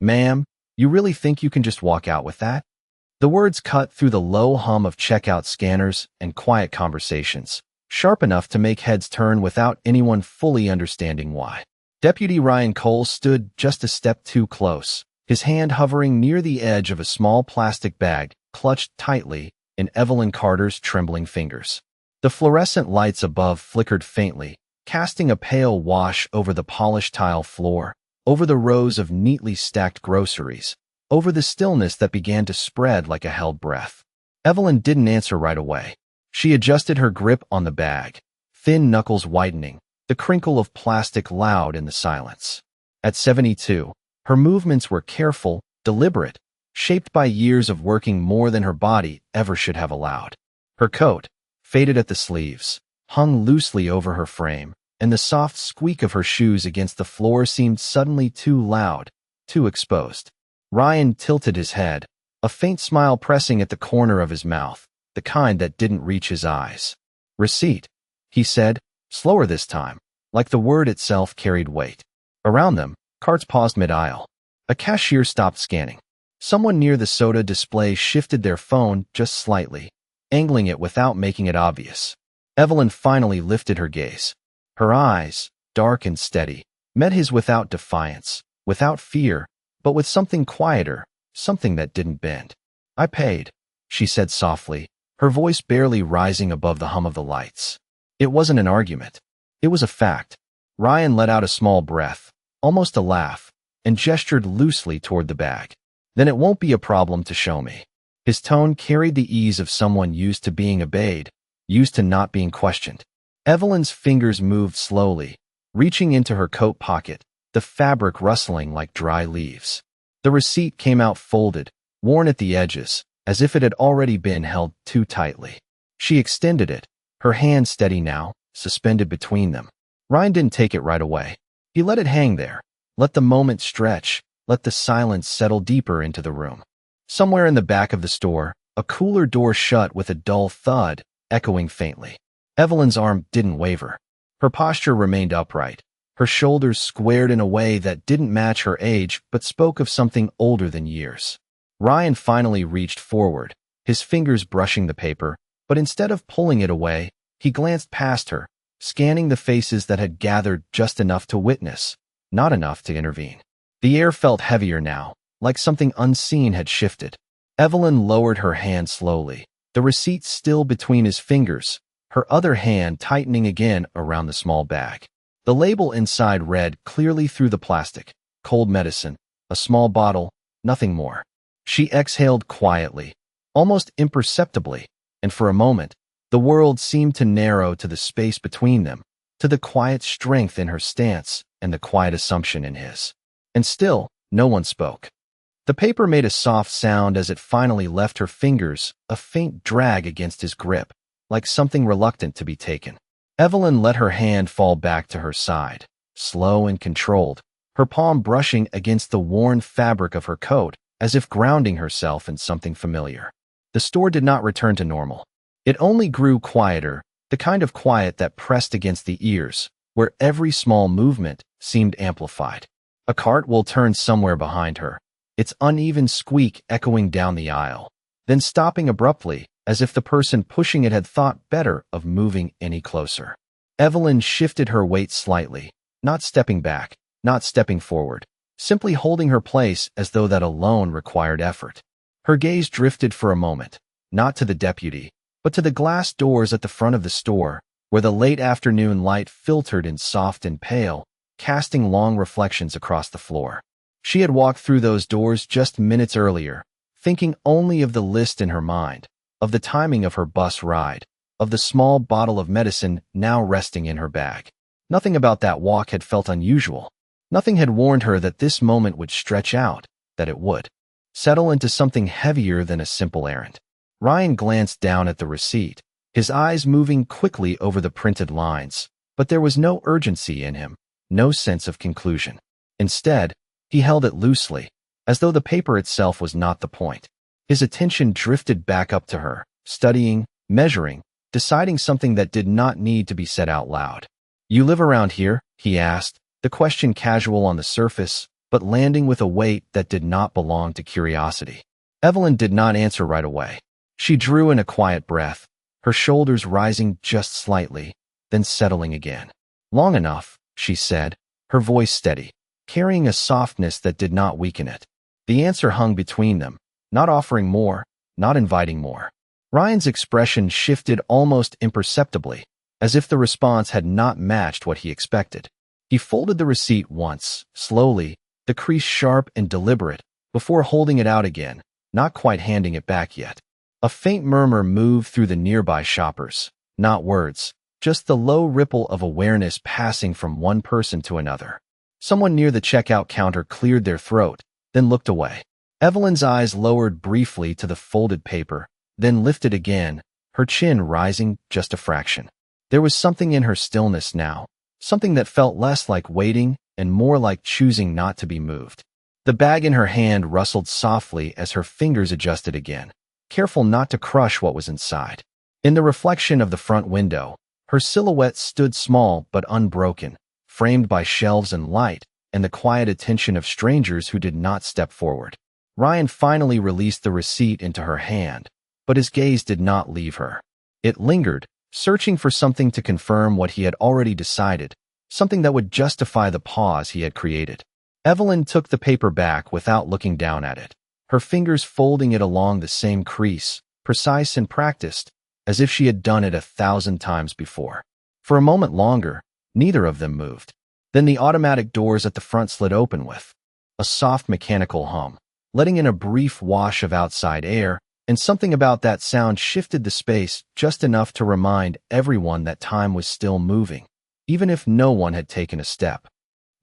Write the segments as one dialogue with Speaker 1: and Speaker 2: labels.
Speaker 1: Ma'am, you really think you can just walk out with that? The words cut through the low hum of checkout scanners and quiet conversations, sharp enough to make heads turn without anyone fully understanding why. Deputy Ryan Cole stood just a step too close, his hand hovering near the edge of a small plastic bag clutched tightly in Evelyn Carter's trembling fingers. The fluorescent lights above flickered faintly, casting a pale wash over the polished tile floor, over the rows of neatly stacked groceries, over the stillness that began to spread like a held breath. Evelyn didn't answer right away. She adjusted her grip on the bag, thin knuckles widening, the crinkle of plastic loud in the silence. At 72, her movements were careful, deliberate, shaped by years of working more than her body ever should have allowed. Her coat, faded at the sleeves, hung loosely over her frame, and the soft squeak of her shoes against the floor seemed suddenly too loud, too exposed. Ryan tilted his head, a faint smile pressing at the corner of his mouth, the kind that didn't reach his eyes. "Receipt," he said, slower this time, like the word itself carried weight. Around them, carts paused mid-aisle. A cashier stopped scanning. Someone near the soda display shifted their phone just slightly, angling it without making it obvious. Evelyn finally lifted her gaze. Her eyes, dark and steady, met his without defiance, without fear, but with something quieter, something that didn't bend. "I paid," she said softly, her voice barely rising above the hum of the lights. It wasn't an argument. It was a fact. Ryan let out a small breath, almost a laugh, and gestured loosely toward the bag. "Then it won't be a problem to show me." His tone carried the ease of someone used to being obeyed, used to not being questioned. Evelyn's fingers moved slowly, reaching into her coat pocket, the fabric rustling like dry leaves. The receipt came out folded, worn at the edges, as if it had already been held too tightly. She extended it, her hand steady now, suspended between them. Ryan didn't take it right away. He let it hang there, let the moment stretch, let the silence settle deeper into the room. Somewhere in the back of the store, a cooler door shut with a dull thud, echoing faintly. Evelyn's arm didn't waver. Her posture remained upright, her shoulders squared in a way that didn't match her age but spoke of something older than years. Ryan finally reached forward, his fingers brushing the paper, but instead of pulling it away, he glanced past her, scanning the faces that had gathered just enough to witness, not enough to intervene. The air felt heavier now, like something unseen had shifted. Evelyn lowered her hand slowly, the receipt still between his fingers, her other hand tightening again around the small bag. The label inside read clearly through the plastic, "Cold medicine, a small bottle, nothing more." She exhaled quietly, almost imperceptibly, and for a moment, the world seemed to narrow to the space between them, to the quiet strength in her stance and the quiet assumption in his. And still, no one spoke. The paper made a soft sound as it finally left her fingers, a faint drag against his grip, like something reluctant to be taken. Evelyn let her hand fall back to her side, slow and controlled, her palm brushing against the worn fabric of her coat, as if grounding herself in something familiar. The store did not return to normal. It only grew quieter, the kind of quiet that pressed against the ears, where every small movement seemed amplified. A cart will turn somewhere behind her, its uneven squeak echoing down the aisle, then stopping abruptly, as if the person pushing it had thought better of moving any closer. Evelyn shifted her weight slightly, not stepping back, not stepping forward, simply holding her place as though that alone required effort. Her gaze drifted for a moment, not to the deputy, but to the glass doors at the front of the store, where the late afternoon light filtered in soft and pale, casting long reflections across the floor. She had walked through those doors just minutes earlier, thinking only of the list in her mind, of the timing of her bus ride, of the small bottle of medicine now resting in her bag. Nothing about that walk had felt unusual. Nothing had warned her that this moment would stretch out, that it would settle into something heavier than a simple errand. Ryan glanced down at the receipt, his eyes moving quickly over the printed lines, but there was no urgency in him, no sense of conclusion. Instead, he held it loosely, as though the paper itself was not the point. His attention drifted back up to her, studying, measuring, deciding something that did not need to be said out loud. "You live around here?" he asked, the question casual on the surface, but landing with a weight that did not belong to curiosity. Evelyn did not answer right away. She drew in a quiet breath, her shoulders rising just slightly, then settling again. "Long enough," she said, her voice steady, carrying a softness that did not weaken it. The answer hung between them, not offering more, not inviting more. Ryan's expression shifted almost imperceptibly, as if the response had not matched what he expected. He folded the receipt once, slowly, the crease sharp and deliberate, before holding it out again, not quite handing it back yet. A faint murmur moved through the nearby shoppers. Not words, just the low ripple of awareness passing from one person to another. Someone near the checkout counter cleared their throat, then looked away. Evelyn's eyes lowered briefly to the folded paper, then lifted again, her chin rising just a fraction. There was something in her stillness now, something that felt less like waiting and more like choosing not to be moved. The bag in her hand rustled softly as her fingers adjusted again, careful not to crush what was inside. In the reflection of the front window, her silhouette stood small but unbroken, framed by shelves and light and the quiet attention of strangers who did not step forward. Ryan finally released the receipt into her hand, but his gaze did not leave her. It lingered, searching for something to confirm what he had already decided, something that would justify the pause he had created. Evelyn took the paper back without looking down at it, her fingers folding it along the same crease, precise and practiced, as if she had done it 1,000 times before. For a moment longer, neither of them moved. Then the automatic doors at the front slid open with a soft mechanical hum, letting in a brief wash of outside air, and something about that sound shifted the space just enough to remind everyone that time was still moving, even if no one had taken a step.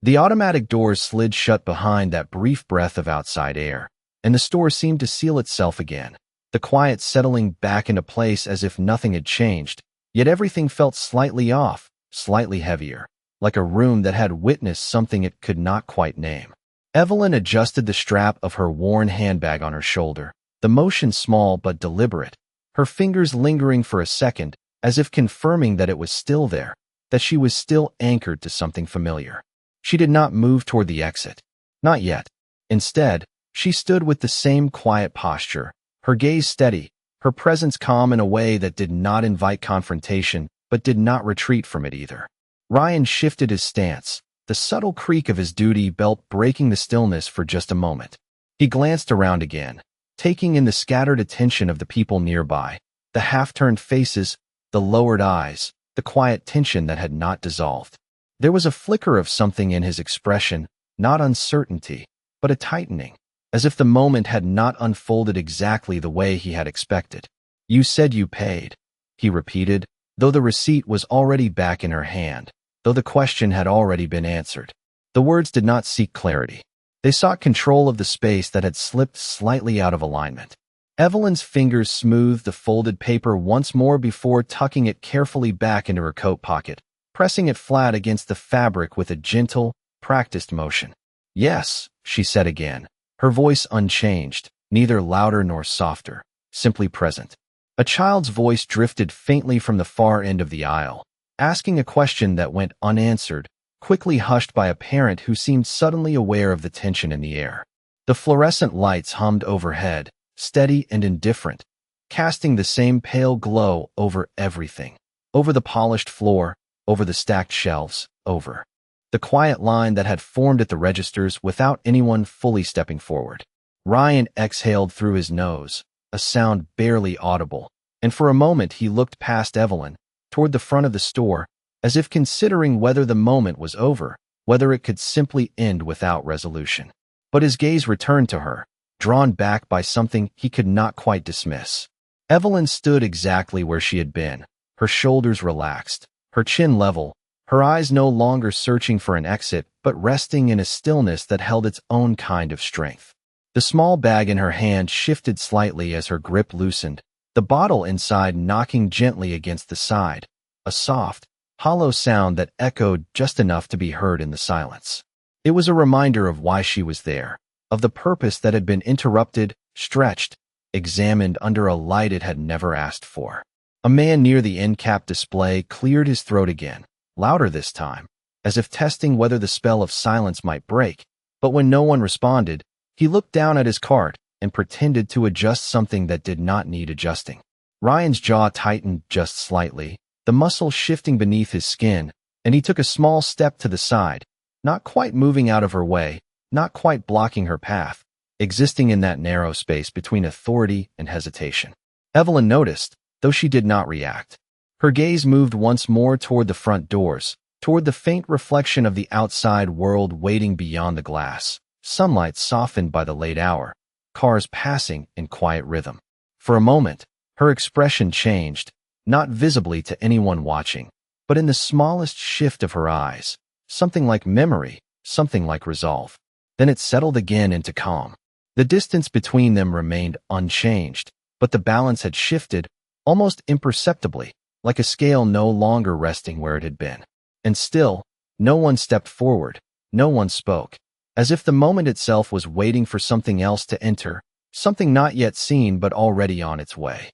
Speaker 1: The automatic doors slid shut behind that brief breath of outside air, and the store seemed to seal itself again, the quiet settling back into place as if nothing had changed, yet everything felt slightly off, slightly heavier, like a room that had witnessed something it could not quite name. Evelyn adjusted the strap of her worn handbag on her shoulder, the motion small but deliberate, her fingers lingering for a second, as if confirming that it was still there, that she was still anchored to something familiar. She did not move toward the exit. Not yet. Instead, she stood with the same quiet posture, her gaze steady, her presence calm in a way that did not invite confrontation, but did not retreat from it either. Ryan shifted his stance, the subtle creak of his duty belt breaking the stillness for just a moment. He glanced around again, taking in the scattered attention of the people nearby, the half-turned faces, the lowered eyes, the quiet tension that had not dissolved. There was a flicker of something in his expression, not uncertainty, but a tightening, as if the moment had not unfolded exactly the way he had expected. "You said you paid," he repeated, though the receipt was already back in her hand, though the question had already been answered. The words did not seek clarity. They sought control of the space that had slipped slightly out of alignment. Evelyn's fingers smoothed the folded paper once more before tucking it carefully back into her coat pocket, pressing it flat against the fabric with a gentle, practiced motion. "Yes," she said again, her voice unchanged, neither louder nor softer, simply present. A child's voice drifted faintly from the far end of the aisle, asking a question that went unanswered, quickly hushed by a parent who seemed suddenly aware of the tension in the air. The fluorescent lights hummed overhead, steady and indifferent, casting the same pale glow over everything, over the polished floor, over the stacked shelves, over the quiet line that had formed at the registers without anyone fully stepping forward. Ryan exhaled through his nose, a sound barely audible, and for a moment he looked past Evelyn, toward the front of the store, as if considering whether the moment was over, whether it could simply end without resolution. But his gaze returned to her, drawn back by something he could not quite dismiss. Evelyn stood exactly where she had been, her shoulders relaxed, her chin level, her eyes no longer searching for an exit but resting in a stillness that held its own kind of strength. The small bag in her hand shifted slightly as her grip loosened, the bottle inside knocking gently against the side, a soft, hollow sound that echoed just enough to be heard in the silence. It was a reminder of why she was there, of the purpose that had been interrupted, stretched, examined under a light it had never asked for. A man near the end cap display cleared his throat again, louder this time, as if testing whether the spell of silence might break, But when no one responded, he looked down at his cart and pretended to adjust something that did not need adjusting. Ryan's jaw tightened just slightly, the muscle shifting beneath his skin, and he took a small step to the side, not quite moving out of her way, not quite blocking her path, existing in that narrow space between authority and hesitation. Evelyn noticed, though she did not react. Her gaze moved once more toward the front doors, toward the faint reflection of the outside world waiting beyond the glass, sunlight softened by the late hour, cars passing in quiet rhythm. For a moment, her expression changed, not visibly to anyone watching, but in the smallest shift of her eyes, something like memory, something like resolve. Then it settled again into calm. The distance between them remained unchanged, but the balance had shifted, almost imperceptibly, like a scale no longer resting where it had been. And still, no one stepped forward, no one spoke, as if the moment itself was waiting for something else to enter, something not yet seen but already on its way.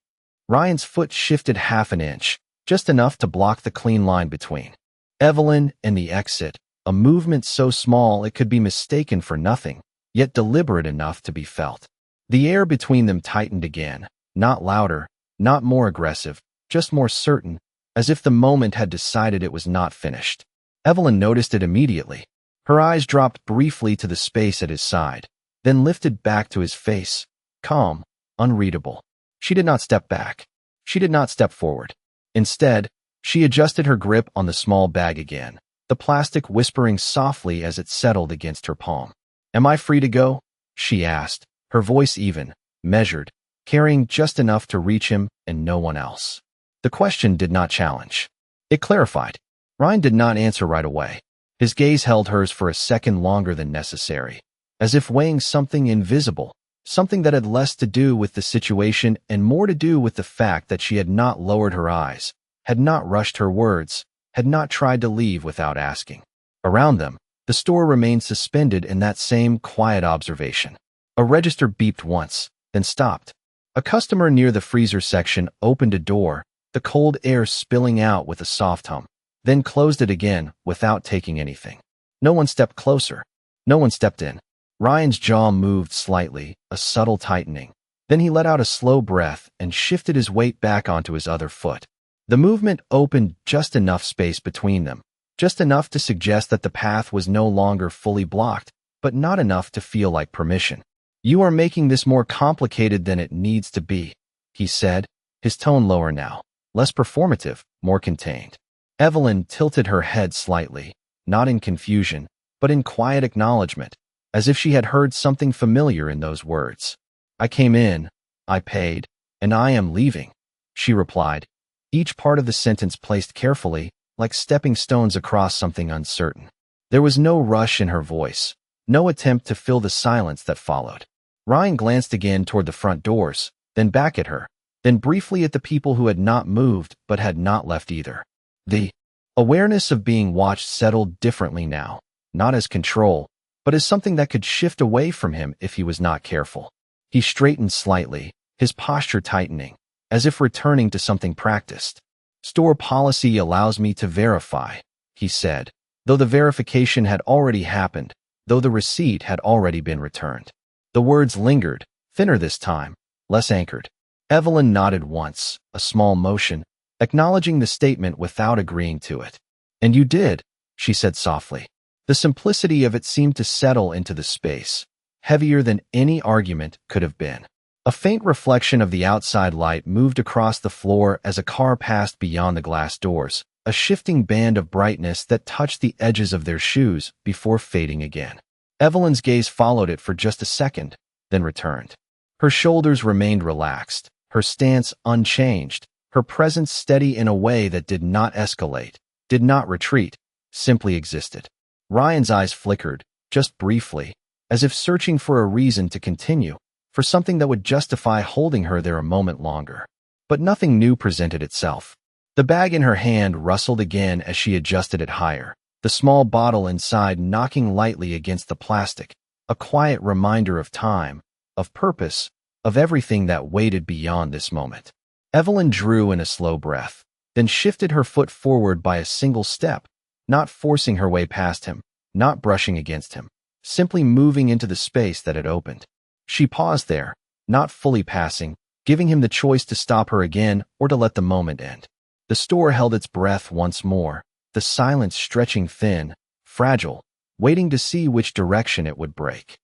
Speaker 1: Ryan's foot shifted half an inch, just enough to block the clean line between Evelyn and the exit, a movement so small it could be mistaken for nothing, yet deliberate enough to be felt. The air between them tightened again, not louder, not more aggressive, just more certain, as if the moment had decided it was not finished. Evelyn noticed it immediately. Her eyes dropped briefly to the space at his side, then lifted back to his face, calm, unreadable. She did not step back. She did not step forward. Instead, she adjusted her grip on the small bag again, the plastic whispering softly as it settled against her palm. "Am I free to go?" she asked, her voice even, measured, carrying just enough to reach him and no one else. The question did not challenge. It clarified. Ryan did not answer right away. His gaze held hers for a second longer than necessary, as if weighing something invisible, something that had less to do with the situation and more to do with the fact that she had not lowered her eyes, had not rushed her words, had not tried to leave without asking. Around them, the store remained suspended in that same quiet observation. A register beeped once, then stopped. A customer near the freezer section opened a door, the cold air spilling out with a soft hum, then closed it again without taking anything. No one stepped closer. No one stepped in. Ryan's jaw moved slightly, a subtle tightening. Then he let out a slow breath and shifted his weight back onto his other foot. The movement opened just enough space between them, just enough to suggest that the path was no longer fully blocked, but not enough to feel like permission. "You are making this more complicated than it needs to be," he said, his tone lower now, less performative, more contained. Evelyn tilted her head slightly, not in confusion, but in quiet acknowledgement, as if she had heard something familiar in those words. "I came in, I paid, and I am leaving," she replied, each part of the sentence placed carefully, like stepping stones across something uncertain. There was no rush in her voice, no attempt to fill the silence that followed. Ryan glanced again toward the front doors, then back at her, then briefly at the people who had not moved but had not left either. The awareness of being watched settled differently now, not as control, but as something that could shift away from him if he was not careful. He straightened slightly, his posture tightening, as if returning to something practiced. "Store policy allows me to verify," he said, though the verification had already happened, though the receipt had already been returned. The words lingered, thinner this time, less anchored. Evelyn nodded once, a small motion, acknowledging the statement without agreeing to it. "And you did," she said softly. The simplicity of it seemed to settle into the space, heavier than any argument could have been. A faint reflection of the outside light moved across the floor as a car passed beyond the glass doors, a shifting band of brightness that touched the edges of their shoes before fading again. Evelyn's gaze followed it for just a second, then returned. Her shoulders remained relaxed, her stance unchanged, her presence steady in a way that did not escalate, did not retreat, simply existed. Ryan's eyes flickered, just briefly, as if searching for a reason to continue, for something that would justify holding her there a moment longer. But nothing new presented itself. The bag in her hand rustled again as she adjusted it higher, the small bottle inside knocking lightly against the plastic, a quiet reminder of time, of purpose, of everything that waited beyond this moment. Evelyn drew in a slow breath, then shifted her foot forward by a single step, not forcing her way past him, not brushing against him, simply moving into the space that had opened. She paused there, not fully passing, giving him the choice to stop her again or to let the moment end. The store held its breath once more, the silence stretching thin, fragile, waiting to see which direction it would break.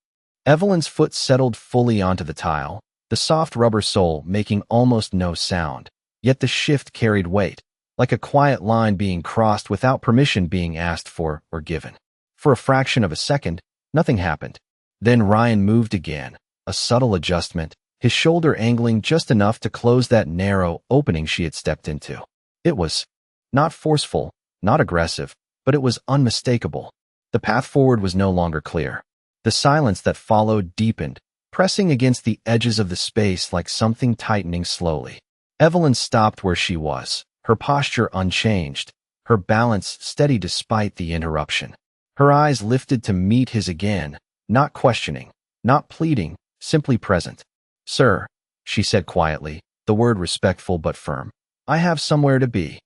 Speaker 1: Evelyn's foot settled fully onto the tile, the soft rubber sole making almost no sound, yet the shift carried weight, like a quiet line being crossed without permission being asked for or given. For a fraction of a second, nothing happened. Then Ryan moved again, a subtle adjustment, his shoulder angling just enough to close that narrow opening she had stepped into. It was not forceful, not aggressive, but it was unmistakable. The path forward was no longer clear. The silence that followed deepened, pressing against the edges of the space like something tightening slowly. Evelyn stopped where she was, her posture unchanged, her balance steady despite the interruption. Her eyes lifted to meet his again, not questioning, not pleading, simply present. "Sir," she said quietly, the word respectful but firm, "I have somewhere to be."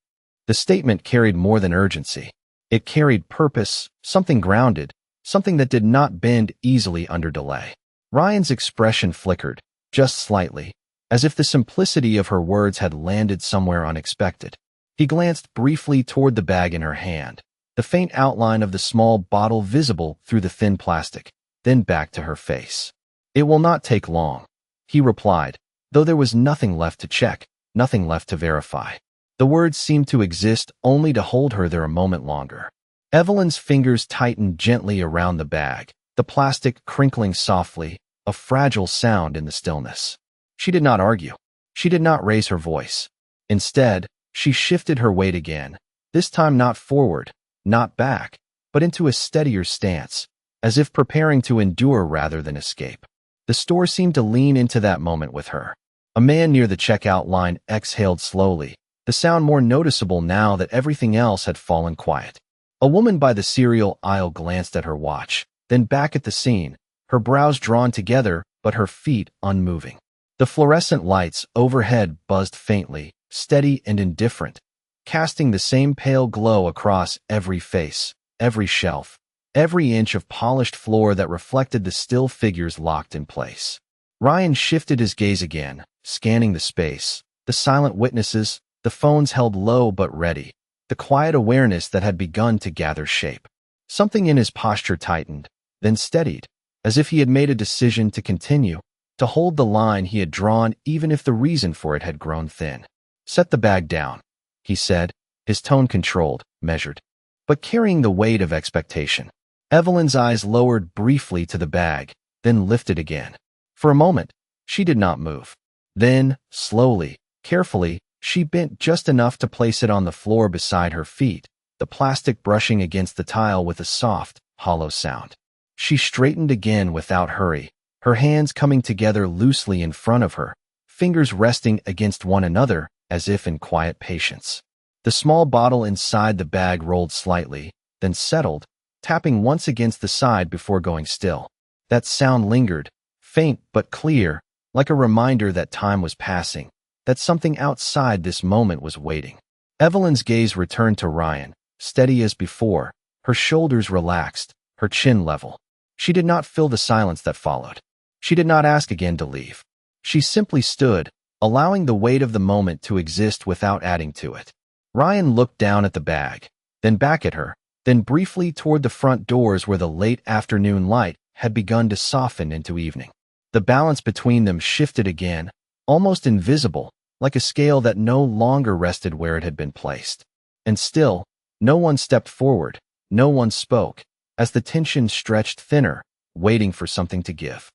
Speaker 1: The statement carried more than urgency. It carried purpose, something grounded, something that did not bend easily under delay. Ryan's expression flickered, just slightly, as if the simplicity of her words had landed somewhere unexpected. He glanced briefly toward the bag in her hand, the faint outline of the small bottle visible through the thin plastic, then back to her face. "It will not take long," he replied, though there was nothing left to check, nothing left to verify. The words seemed to exist only to hold her there a moment longer. Evelyn's fingers tightened gently around the bag, the plastic crinkling softly, a fragile sound in the stillness. She did not argue. She did not raise her voice. Instead, she shifted her weight again, this time not forward, not back, but into a steadier stance, as if preparing to endure rather than escape. The store seemed to lean into that moment with her. A man near the checkout line exhaled slowly, the sound more noticeable now that everything else had fallen quiet. A woman by the cereal aisle glanced at her watch, then back at the scene, her brows drawn together but her feet unmoving. The fluorescent lights overhead buzzed faintly, steady and indifferent, casting the same pale glow across every face, every shelf, every inch of polished floor that reflected the still figures locked in place. Ryan shifted his gaze again, scanning the space, the silent witnesses, the phones held low but ready, the quiet awareness that had begun to gather shape. Something in his posture tightened, then steadied, as if he had made a decision to continue, to hold the line he had drawn even if the reason for it had grown thin. "Set the bag down," he said, his tone controlled, measured, but carrying the weight of expectation. Evelyn's eyes lowered briefly to the bag, then lifted again. For a moment, she did not move. Then, slowly, carefully, she bent just enough to place it on the floor beside her feet, the plastic brushing against the tile with a soft, hollow sound. She straightened again without hurry, her hands coming together loosely in front of her, fingers resting against one another as if in quiet patience. The small bottle inside the bag rolled slightly, then settled, tapping once against the side before going still. That sound lingered, faint but clear, like a reminder that time was passing, that something outside this moment was waiting. Evelyn's gaze returned to Ryan, steady as before, her shoulders relaxed, her chin level. She did not fill the silence that followed. She did not ask again to leave. She simply stood, allowing the weight of the moment to exist without adding to it. Ryan looked down at the bag, then back at her, then briefly toward the front doors where the late afternoon light had begun to soften into evening. The balance between them shifted again, almost invisible, like a scale that no longer rested where it had been placed. And still, no one stepped forward, no one spoke, as the tension stretched thinner, waiting for something to give.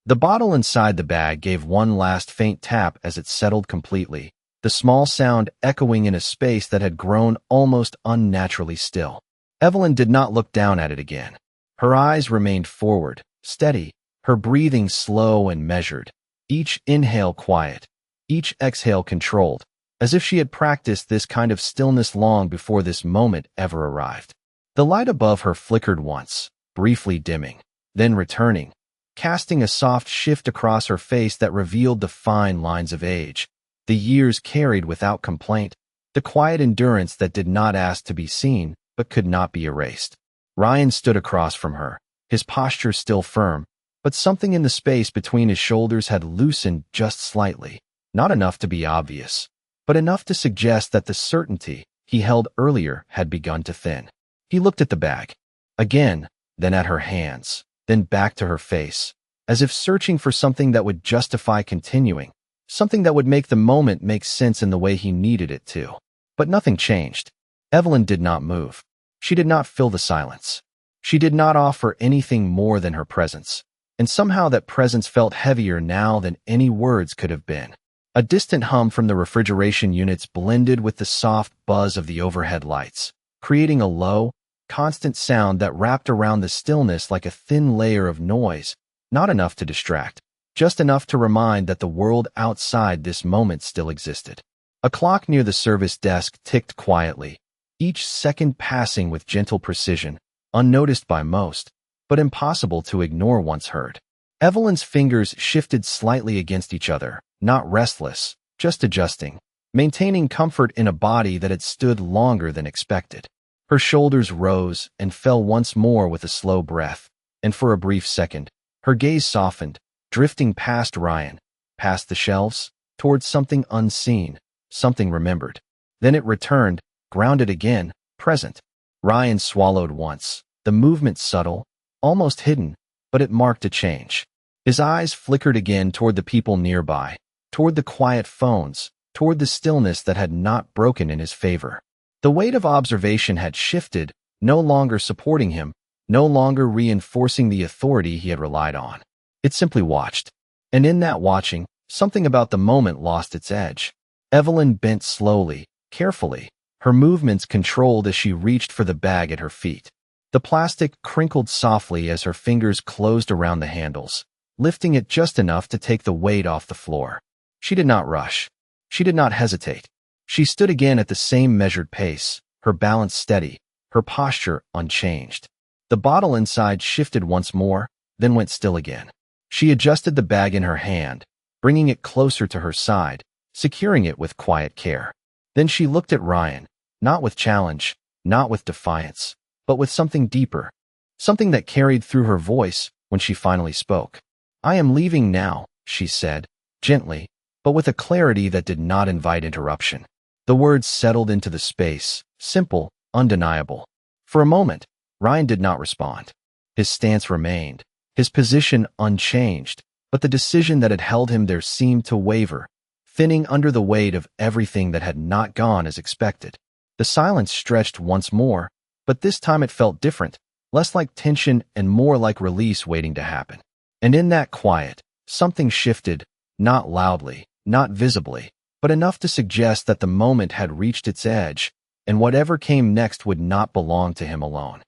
Speaker 1: The bottle inside the bag gave one last faint tap as it settled completely, the small sound echoing in a space that had grown almost unnaturally still. Evelyn did not look down at it again. Her eyes remained forward, steady, her breathing slow and measured, each inhale quiet, each exhale controlled, as if she had practiced this kind of stillness long before this moment ever arrived. The light above her flickered once, briefly dimming, then returning, casting a soft shift across her face that revealed the fine lines of age, the years carried without complaint, the quiet endurance that did not ask to be seen but could not be erased. Ryan stood across from her, his posture still firm, but something in the space between his shoulders had loosened just slightly, not enough to be obvious, but enough to suggest that the certainty he held earlier had begun to thin. He looked at the bag. Again, then at her hands, then back to her face, as if searching for something that would justify continuing, something that would make the moment make sense in the way he needed it to. But nothing changed. Evelyn did not move. She did not fill the silence. She did not offer anything more than her presence, and somehow that presence felt heavier now than any words could have been. A distant hum from the refrigeration units blended with the soft buzz of the overhead lights, creating a low, constant sound that wrapped around the stillness like a thin layer of noise, not enough to distract, just enough to remind that the world outside this moment still existed. A clock near the service desk ticked quietly, each second passing with gentle precision, unnoticed by most, but impossible to ignore once heard. Evelyn's fingers shifted slightly against each other, not restless, just adjusting, maintaining comfort in a body that had stood longer than expected. Her shoulders rose and fell once more with a slow breath, and for a brief second, her gaze softened, drifting past Ryan, past the shelves, towards something unseen, something remembered. Then it returned, grounded again, present. Ryan swallowed once, the movement subtle, almost hidden, but it marked a change. His eyes flickered again toward the people nearby, toward the quiet phones, toward the stillness that had not broken in his favor. The weight of observation had shifted, no longer supporting him, no longer reinforcing the authority he had relied on. It simply watched. And in that watching, something about the moment lost its edge. Evelyn bent slowly, carefully, her movements controlled as she reached for the bag at her feet. The plastic crinkled softly as her fingers closed around the handles, lifting it just enough to take the weight off the floor. She did not rush. She did not hesitate. She stood again at the same measured pace, her balance steady, her posture unchanged. The bottle inside shifted once more, then went still again. She adjusted the bag in her hand, bringing it closer to her side, securing it with quiet care. Then she looked at Ryan, not with challenge, not with defiance, but with something deeper, something that carried through her voice when she finally spoke. "I am leaving now," she said, gently, but with a clarity that did not invite interruption. The words settled into the space, simple, undeniable. For a moment, Ryan did not respond. His stance remained, his position unchanged, but the decision that had held him there seemed to waver, thinning under the weight of everything that had not gone as expected. The silence stretched once more, but this time it felt different, less like tension and more like release waiting to happen. And in that quiet, something shifted, not loudly, not visibly, but enough to suggest that the moment had reached its edge, and whatever came next would not belong to him alone.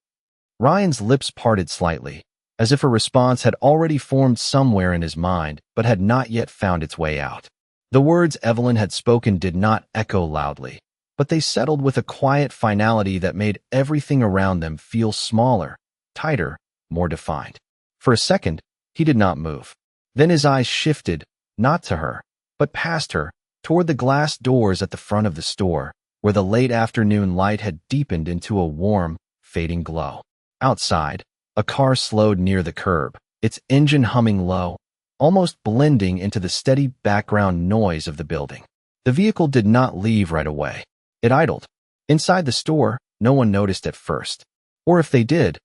Speaker 1: Ryan's lips parted slightly, as if a response had already formed somewhere in his mind but had not yet found its way out. The words Evelyn had spoken did not echo loudly, but they settled with a quiet finality that made everything around them feel smaller, tighter, more defined. For a second, he did not move. Then his eyes shifted, not to her, but past her, toward the glass doors at the front of the store, where the late afternoon light had deepened into a warm, fading glow. Outside, a car slowed near the curb, its engine humming low, almost blending into the steady background noise of the building. The vehicle did not leave right away. It idled. Inside the store, no one noticed at first. Or if they did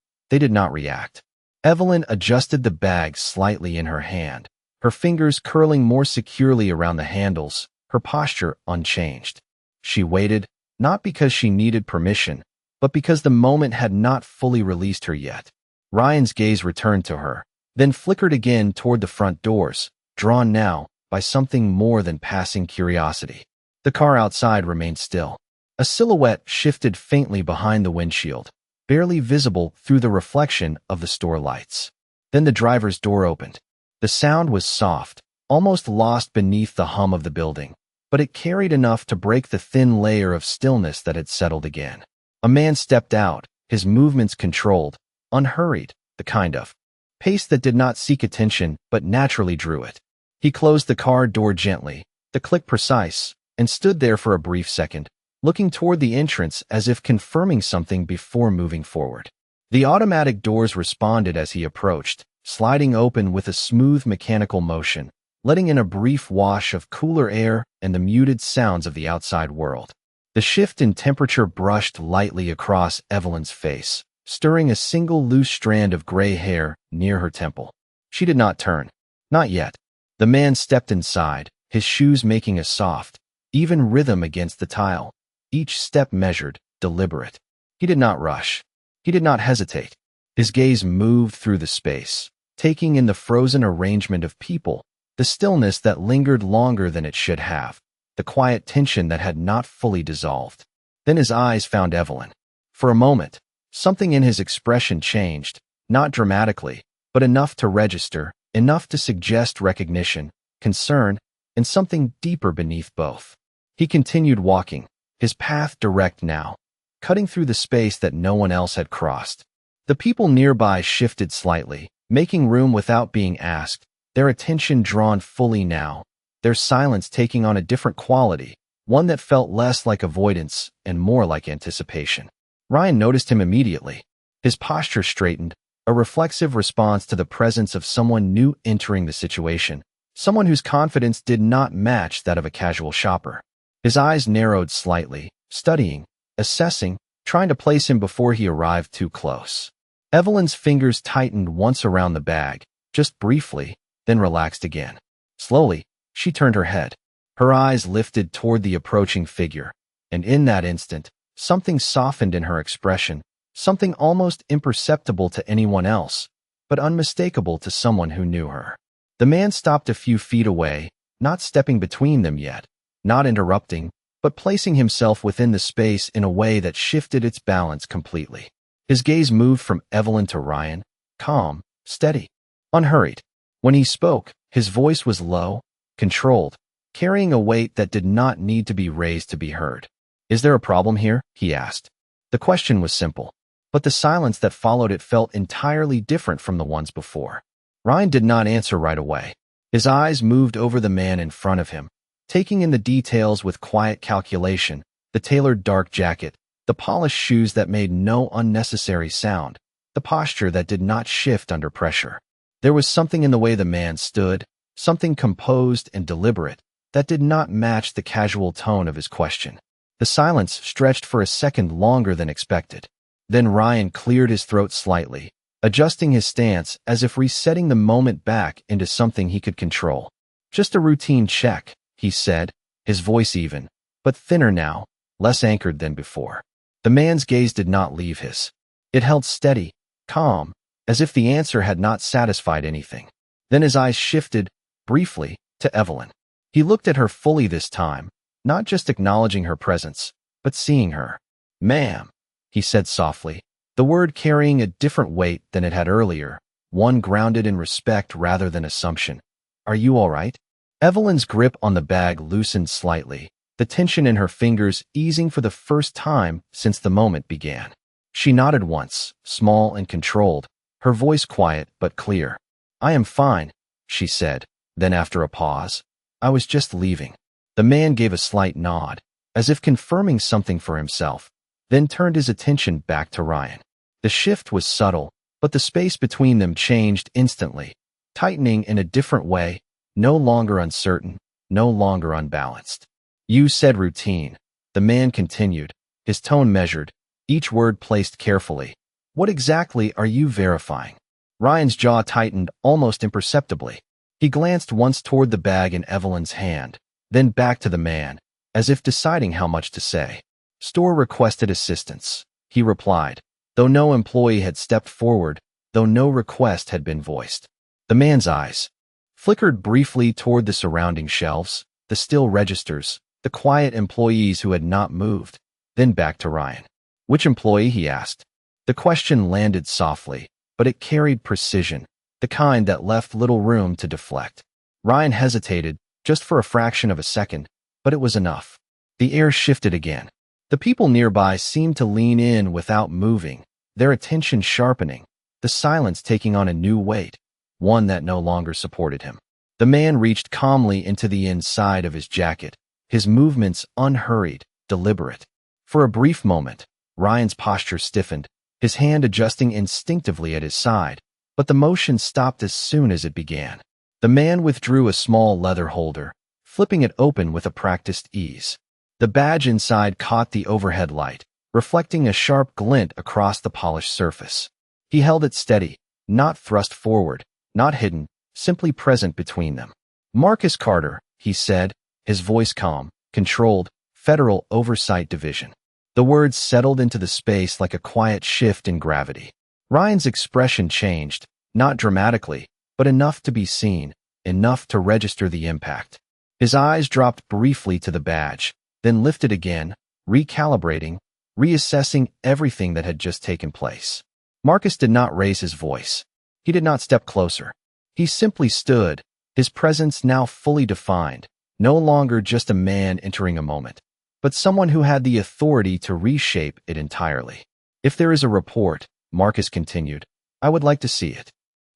Speaker 1: not react. Evelyn adjusted the bag slightly in her hand, her fingers curling more securely around the handles, her posture unchanged. She waited, not because she needed permission, but because the moment had not fully released her yet. Ryan's gaze returned to her, then flickered again toward the front doors, drawn now by something more than passing curiosity. The car outside remained still. A silhouette shifted faintly behind the windshield, barely visible through the reflection of the store lights. Then the driver's door opened. The sound was soft, almost lost beneath the hum of the building, but it carried enough to break the thin layer of stillness that had settled again. A man stepped out, his movements controlled, unhurried, the kind of pace that did not seek attention but naturally drew it. He closed the car door gently, the click precise, and stood there for a brief second, looking toward the entrance as if confirming something before moving forward. The automatic doors responded as he approached, sliding open with a smooth mechanical motion, letting in a brief wash of cooler air and the muted sounds of the outside world. The shift in temperature brushed lightly across Evelyn's face, stirring a single loose strand of gray hair near her temple. She did not turn. Not yet. The man stepped inside, his shoes making a soft, even rhythm against the tile, each step measured, deliberate. He did not rush. He did not hesitate. His gaze moved through the space, taking in the frozen arrangement of people, the stillness that lingered longer than it should have, the quiet tension that had not fully dissolved. Then his eyes found Evelyn. For a moment, something in his expression changed, not dramatically, but enough to register, enough to suggest recognition, concern, and something deeper beneath both. He continued walking, his path direct now, cutting through the space that no one else had crossed. The people nearby shifted slightly, making room without being asked, their attention drawn fully now, their silence taking on a different quality, one that felt less like avoidance and more like anticipation. Ryan noticed him immediately. His posture straightened, a reflexive response to the presence of someone new entering the situation, someone whose confidence did not match that of a casual shopper. His eyes narrowed slightly, studying, assessing, trying to place him before he arrived too close. Evelyn's fingers tightened once around the bag, just briefly, then relaxed again. Slowly, she turned her head. Her eyes lifted toward the approaching figure, and in that instant, something softened in her expression, something almost imperceptible to anyone else, but unmistakable to someone who knew her. The man stopped a few feet away, not stepping between them yet, not interrupting, but placing himself within the space in a way that shifted its balance completely. His gaze moved from Evelyn to Ryan, calm, steady, unhurried. When he spoke, his voice was low, controlled, carrying a weight that did not need to be raised to be heard. "Is there a problem here?" he asked. The question was simple, but the silence that followed it felt entirely different from the ones before. Ryan did not answer right away. His eyes moved over the man in front of him, taking in the details with quiet calculation, the tailored dark jacket, the polished shoes that made no unnecessary sound, the posture that did not shift under pressure. There was something in the way the man stood, something composed and deliberate, that did not match the casual tone of his question. The silence stretched for a second longer than expected. Then Ryan cleared his throat slightly, adjusting his stance as if resetting the moment back into something he could control. "Just a routine check," he said, his voice even, but thinner now, less anchored than before. The man's gaze did not leave his. It held steady, calm, as if the answer had not satisfied anything. Then his eyes shifted, briefly, to Evelyn. He looked at her fully this time, not just acknowledging her presence, but seeing her. "Ma'am," he said softly, the word carrying a different weight than it had earlier, one grounded in respect rather than assumption. "Are you all right?" Evelyn's grip on the bag loosened slightly, the tension in her fingers easing for the first time since the moment began. She nodded once, small and controlled, her voice quiet but clear. "I am fine," she said, then after a pause, "I was just leaving." The man gave a slight nod, as if confirming something for himself, then turned his attention back to Ryan. The shift was subtle, but the space between them changed instantly, tightening in a different way, no longer uncertain, no longer unbalanced. "You said routine," the man continued, his tone measured, each word placed carefully. "What exactly are you verifying?" Ryan's jaw tightened almost imperceptibly. He glanced once toward the bag in Evelyn's hand, then back to the man, as if deciding how much to say. "Store requested assistance," he replied, though no employee had stepped forward, though no request had been voiced. The man's eyes flickered briefly toward the surrounding shelves, the still registers, the quiet employees who had not moved, then back to Ryan. "Which employee?" he asked. The question landed softly, but it carried precision, the kind that left little room to deflect. Ryan hesitated, just for a fraction of a second, but it was enough. The air shifted again. The people nearby seemed to lean in without moving, their attention sharpening, the silence taking on a new weight, one that no longer supported him. The man reached calmly into the inside of his jacket, his movements unhurried, deliberate. For a brief moment, Ryan's posture stiffened, his hand adjusting instinctively at his side, but the motion stopped as soon as it began. The man withdrew a small leather holder, flipping it open with a practiced ease. The badge inside caught the overhead light, reflecting a sharp glint across the polished surface. He held it steady, not thrust forward, not hidden, simply present between them. "Marcus Carter," he said, his voice calm, controlled, Federal Oversight Division. The words settled into the space like a quiet shift in gravity. Ryan's expression changed, not dramatically, but enough to be seen, enough to register the impact. His eyes dropped briefly to the badge, then lifted again, recalibrating, reassessing everything that had just taken place. Marcus did not raise his voice. He did not step closer. He simply stood, his presence now fully defined, no longer just a man entering a moment, but someone who had the authority to reshape it entirely. "If there is a report," Marcus continued, "I would like to see it."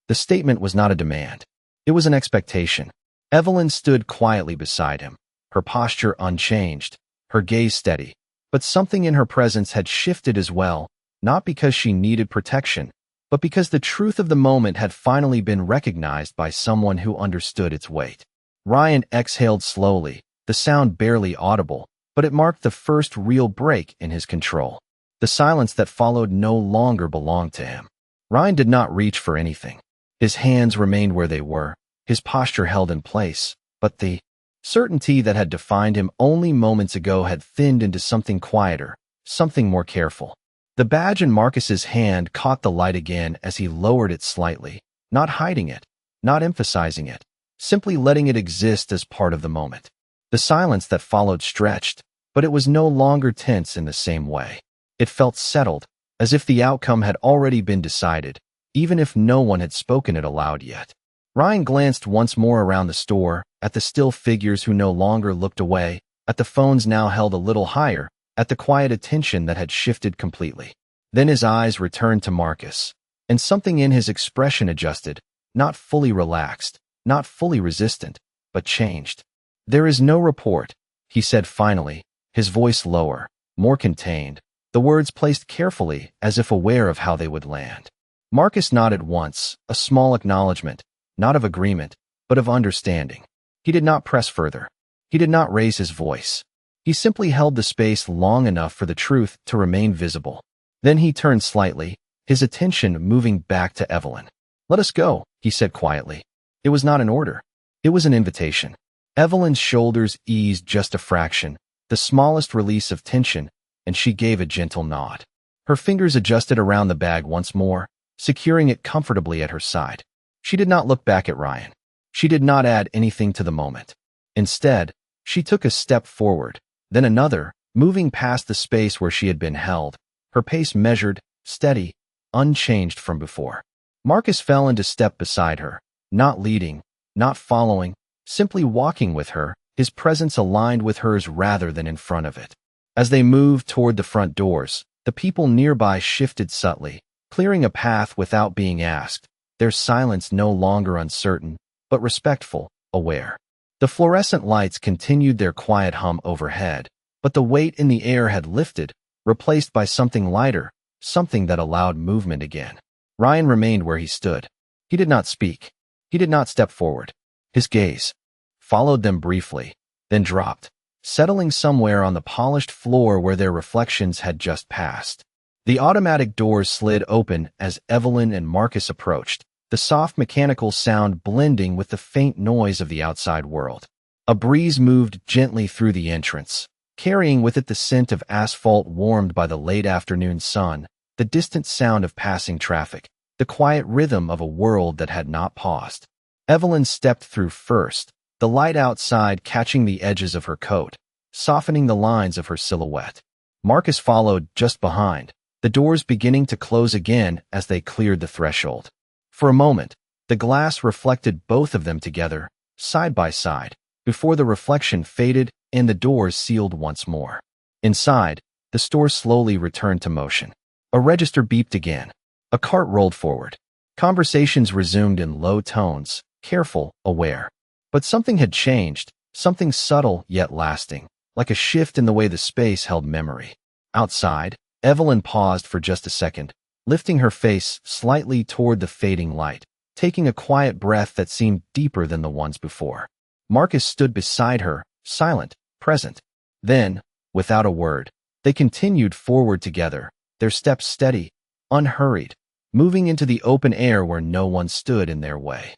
Speaker 1: The statement was not a demand. It was an expectation. Evelyn stood quietly beside him, her posture unchanged, her gaze steady, but something in her presence had shifted as well, not because she needed protection, but because the truth of the moment had finally been recognized by someone who understood its weight. Ryan exhaled slowly, the sound barely audible, but it marked the first real break in his control. The silence that followed no longer belonged to him. Ryan did not reach for anything. His hands remained where they were, his posture held in place, but the certainty that had defined him only moments ago had thinned into something quieter, something more careful. The badge in Marcus's hand caught the light again as he lowered it slightly, not hiding it, not emphasizing it, simply letting it exist as part of the moment. The silence that followed stretched, but it was no longer tense in the same way. It felt settled, as if the outcome had already been decided, even if no one had spoken it aloud yet. Ryan glanced once more around the store, at the still figures who no longer looked away, at the phones now held a little higher, at the quiet attention that had shifted completely. Then his eyes returned to Marcus, and something in his expression adjusted, not fully relaxed, not fully resistant, but changed. "There is no report," he said finally, his voice lower, more contained, the words placed carefully as if aware of how they would land. Marcus nodded once, a small acknowledgement, not of agreement, but of understanding. He did not press further. He did not raise his voice. He simply held the space long enough for the truth to remain visible. Then he turned slightly, his attention moving back to Evelyn. "Let us go," he said quietly. It was not an order. It was an invitation. Evelyn's shoulders eased just a fraction, the smallest release of tension, and she gave a gentle nod. Her fingers adjusted around the bag once more, securing it comfortably at her side. She did not look back at Ryan. She did not add anything to the moment. Instead, she took a step forward, then another, moving past the space where she had been held, her pace measured, steady, unchanged from before. Marcus fell into step beside her, not leading, not following, simply walking with her, his presence aligned with hers rather than in front of it. As they moved toward the front doors, the people nearby shifted subtly, clearing a path without being asked, their silence no longer uncertain, but respectful, aware. The fluorescent lights continued their quiet hum overhead, but the weight in the air had lifted, replaced by something lighter, something that allowed movement again. Ryan remained where he stood. He did not speak. He did not step forward. His gaze followed them briefly, then dropped, settling somewhere on the polished floor where their reflections had just passed. The automatic doors slid open as Evelyn and Marcus approached, the soft mechanical sound blending with the faint noise of the outside world. A breeze moved gently through the entrance, carrying with it the scent of asphalt warmed by the late afternoon sun, the distant sound of passing traffic, the quiet rhythm of a world that had not paused. Evelyn stepped through first, the light outside catching the edges of her coat, softening the lines of her silhouette. Marcus followed just behind, the doors beginning to close again as they cleared the threshold. For a moment, the glass reflected both of them together, side by side, before the reflection faded and the doors sealed once more. Inside, the store slowly returned to motion. A register beeped again. A cart rolled forward. Conversations resumed in low tones, careful, aware. But something had changed, something subtle yet lasting, like a shift in the way the space held memory. Outside, Evelyn paused for just a second, lifting her face slightly toward the fading light, taking a quiet breath that seemed deeper than the ones before. Marcus stood beside her, silent, present. Then, without a word, they continued forward together, their steps steady, unhurried, moving into the open air where no one stood in their way.